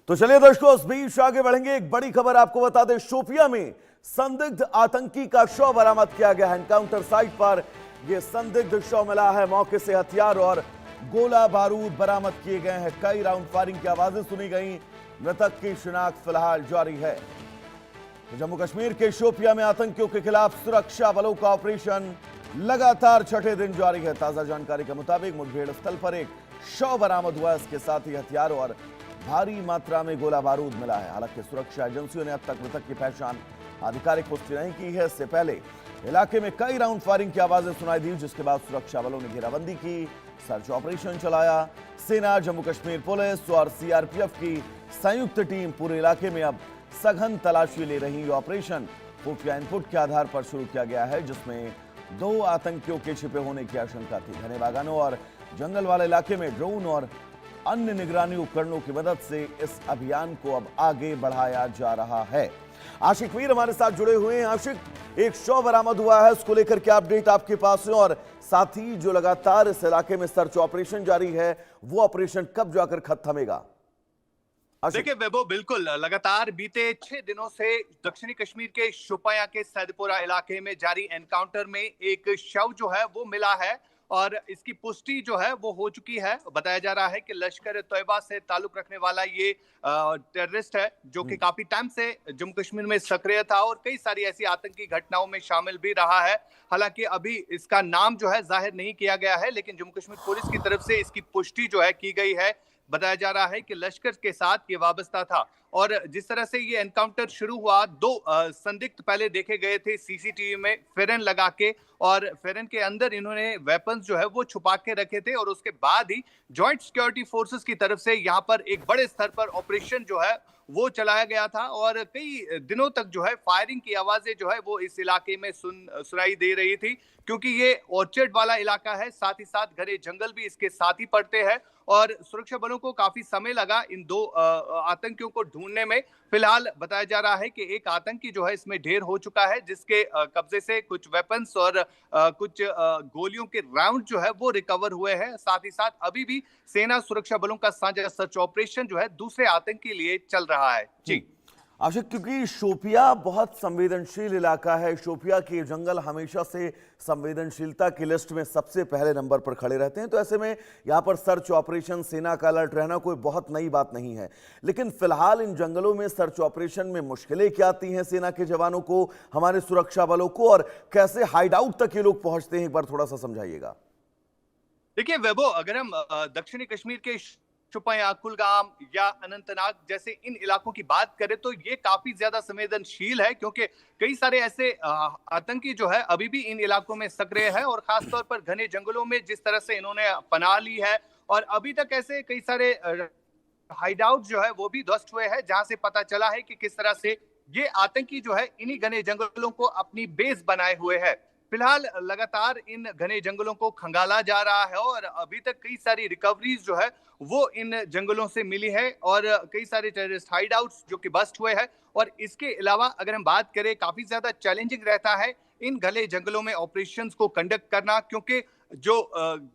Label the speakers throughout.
Speaker 1: तो चलिए दर्शकों, इस बीच आगे बढ़ेंगे। एक बड़ी खबर आपको बता दें, शोपियां में संदिग्ध आतंकी का शव बरामद किया गया है। एनकाउंटर साइट पर यह संदिग्ध शव मिला है। मौके से हथियार और गोला बारूद बरामद किए गए हैं। कई राउंड फायरिंग की आवाजें सुनी गई। मृतक की शिनाख्त फिलहाल जारी है। तो जम्मू कश्मीर के शोपियां में आतंकियों के खिलाफ सुरक्षा बलों का ऑपरेशन लगातार छठे दिन जारी है। ताजा जानकारी के मुताबिक मुठभेड़ स्थल पर एक शव बरामद हुआ है। इसके साथ ही हथियार और भारी मात्रा में गोला बारूद मिला है। हालांकि सुरक्षा एजेंसियों ने अब तक मृतक की पहचान आधिकारिक पुष्टि नहीं की है। इससे पहले इलाके में कई राउंड फायरिंग की आवाजें सुनाई दी, जिसके बाद सुरक्षा बलों ने घेराबंदी की, सर्च ऑपरेशन चलाया। सेना, जम्मू कश्मीर पुलिस और सीआरपीएफ की संयुक्त टीम पूरे इलाके में अब सघन तलाशी ले रही। ये ऑपरेशन खुफिया इनपुट के आधार पर शुरू किया गया है, जिसमें 2 आतंकियों के छिपे होने की आशंका थी। घने बागानों और जंगल वाले इलाके में ड्रोन और अन्य निगरानी उपकरणों की मदद से इस अभियान को अब आगे बढ़ाया जा रहा है। आशिक वीर हमारे साथ जुड़े हुए हैं। आशिक, एक शव बरामद हुआ है, उसको लेकर क्या अपडेट आपके पास है? और साथ ही जो लगातार इस इलाके में सर्च ऑपरेशन जारी है, वो ऑपरेशन कब जाकर खत्म थमेगा?
Speaker 2: देखिए वैभव, बिल्कुल लगातार बीते 6 दिनों से दक्षिणी कश्मीर के शोपियां के सैदपुरा इलाके में जारी एनकाउंटर में एक शव जो है वो मिला है और इसकी पुष्टि जो है वो हो चुकी है। बताया जा रहा है कि लश्कर तैयबा से ताल्लुक रखने वाला ये टेररिस्ट है, जो कि काफी टाइम से जम्मू कश्मीर में सक्रिय था और कई सारी ऐसी आतंकी घटनाओं में शामिल भी रहा है। हालांकि अभी इसका नाम जो है जाहिर नहीं किया गया है, लेकिन जम्मू कश्मीर पुलिस की तरफ से इसकी पुष्टि जो है की गई है। बताया जा रहा है कि लश्कर के साथ ये वाबस्ता था और जिस तरह से ये एनकाउंटर शुरू हुआ, 2 संदिग्ध पहले देखे गए थे सीसीटीवी में फेरन लगा के, और फेरन के अंदर इन्होंने वेपन्स जो है वो छुपा के रखे थे और उसके बाद ही जॉइंट सिक्योरिटी फोर्सेस की तरफ से यहाँ पर एक बड़े स्तर पर ऑपरेशन जो है वो चलाया गया था और कई दिनों तक जो है फायरिंग की आवाजें जो है वो इस इलाके में सुनाई दे रही थी, क्योंकि ये ऑर्चर्ड वाला इलाका है, साथ ही साथ घने जंगल भी इसके साथ ही पड़ते हैं और सुरक्षा बलों को काफी समय लगा इन 2 आतंकियों को ढूंढने में। फिलहाल बताया जा रहा है कि एक आतंकी जो है इसमें ढेर हो चुका है, जिसके कब्जे से कुछ वेपन्स और कुछ गोलियों के राउंड जो है वो रिकवर हुए हैं। साथ ही साथ अभी भी सेना सुरक्षा बलों का साझा सर्च ऑपरेशन जो है दूसरे आतंकी के लिए चल रहा है। जी
Speaker 1: आशिक, क्योंकि शोपिया बहुत संवेदनशील इलाका है, शोपिया के जंगल हमेशा से संवेदनशीलता की लिस्ट में सबसे पहले नंबर पर खड़े रहते हैं, तो ऐसे में यहाँ पर सर्च ऑपरेशन, सेना का अलर्ट रहना कोई बहुत नई बात नहीं है। लेकिन फिलहाल इन जंगलों में सर्च ऑपरेशन में मुश्किलें क्या आती हैं सेना के जवानों को, हमारे सुरक्षा बलों को, और कैसे हाइड आउट तक ये लोग पहुंचते हैं, एक बार थोड़ा सा समझाइएगा।
Speaker 2: देखिए वैभव, अगर हम दक्षिणी कश्मीर के शोपियां, कुलगाम या अनंतनाग जैसे इन इलाकों की बात करें तो ये काफी ज्यादा संवेदनशील है, क्योंकि कई सारे ऐसे आतंकी जो है अभी भी इन इलाकों में सक्रिय है और खासतौर पर घने जंगलों में जिस तरह से इन्होंने पनाह ली है, और अभी तक ऐसे कई सारे हाइड आउट जो है वो भी ध्वस्त हुए हैं, जहां से पता चला है कि किस तरह से ये आतंकी जो है इन्हीं घने जंगलों को अपनी बेस बनाए हुए है। फिलहाल लगातार इन घने जंगलों को खंगाला जा रहा है और अभी तक कई सारी रिकवरीज जो है वो इन जंगलों से मिली है और कई सारे टेररिस्ट हाइड आउट्स जो कि बस्ट हुए हैं। और इसके अलावा अगर हम बात करें, काफी ज्यादा चैलेंजिंग रहता है इन घने जंगलों में ऑपरेशंस को कंडक्ट करना, क्योंकि जो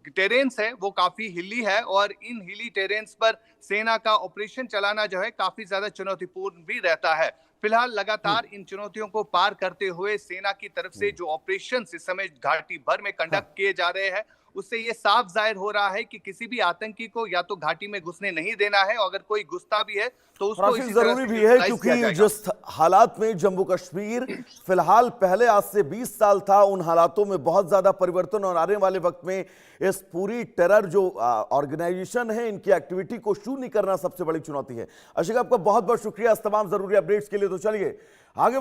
Speaker 2: टेरेन्स है वो काफी हिली है और इन हिली टेरेन्स पर सेना का ऑपरेशन चलाना जो है काफी ज्यादा चुनौतीपूर्ण भी रहता है। फिलहाल लगातार इन चुनौतियों को पार करते हुए सेना की तरफ से जो ऑपरेशन इस समय घाटी भर में कंडक्ट किए जा रहे हैं, उससे ये साफ जाहिर हो रहा है कि किसी भी आतंकी को या तो घाटी में घुसने नहीं देना है, अगर कोई घुसता भी है तो उसको इसी तरह
Speaker 1: जरूरी भी है, क्योंकि जिस हालात में जम्मू कश्मीर फिलहाल पहले आज से 20 साल था, उन हालातों में बहुत ज्यादा परिवर्तन और आने वाले वक्त में इस पूरी टेरर जो ऑर्गेनाइजेशन है, इनकी एक्टिविटी को शून्य करना सबसे बड़ी चुनौती है। आशिक, आपका बहुत बहुत शुक्रिया इस तमाम जरूरी अपडेट्स के लिए। तो चलिए आगे बढ़ेंगे।